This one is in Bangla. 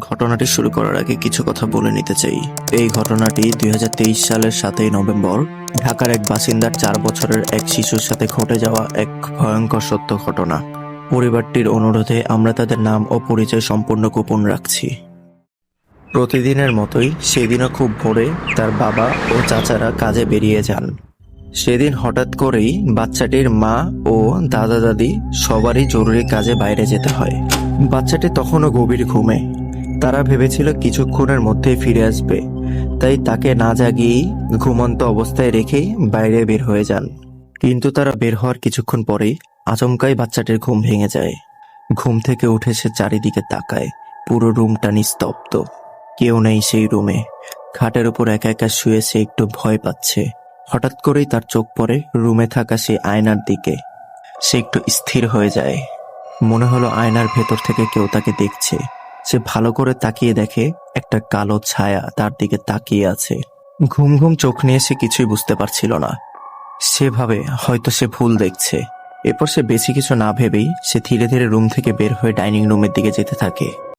ঘটনাটি শুরু করার আগে কিছু কথা বলে নিতে চাই। এই ঘটনাটি ২০২৩ সালের ৭ই নভেম্বর ঢাকার এক বাসিন্দার ৪ বছরের এক শিশুর সাথে ঘটে যাওয়া এক ভয়ঙ্কর সত্য ঘটনা। পরিবারটির অনুরোধে আমরা তাদের নাম ও পরিচয় সম্পূর্ণ গোপন রাখছি। প্রতিদিনের মতোই সেদিনও খুব ভোরে তার বাবা ও চাচারা কাজে বেরিয়ে যান। সেদিন হঠাৎ করেই বাচ্চাটির মা ও দাদা দাদি সবারই জরুরি কাজে বাইরে যেতে হয়। বাচ্চাটি তখনও গভীর ঘুমে। তারা ভেবেছিল কিছুক্ষণের মধ্যেই ফিরে আসবে, তাই তাকে না জাগিয়েই ঘুমন্ত অবস্থায় রেখেই বাইরে বের হয়ে যান। কিন্তু তারা বের হওয়ার কিছুক্ষণ পরেই আচমকাই বাচ্চাটির ঘুম ভেঙে যায়। ঘুম থেকে উঠে সে চারিদিকে তাকায়। পুরো রুমটা নিস্তব্ধ, কেউ নেই সেই রুমে। খাটের উপর একা একা শুয়ে সে একটু ভয় পাচ্ছে। হঠাৎ করেই তার চোখ পড়ে রুমে থাকা সেই আয়নার দিকে। সে একটু স্থির হয়ে যায়। মনে হলো আয়নার ভেতর থেকে কেউ তাকে দেখছে। সে ভালো করে তাকিয়ে দেখে একটা কালো ছায়া তার দিকে তাকিয়ে আছে। ঘুম ঘুম চোখ নিয়ে সে কিছুই বুঝতে পারছিল না। সে ভাবে হয়তো সে ভুল দেখছে। এরপর সে বেশি কিছু না ভেবেই সে ধীরে ধীরে রুম থেকে বের হয়ে ডাইনিং রুমের দিকে যেতে থাকে।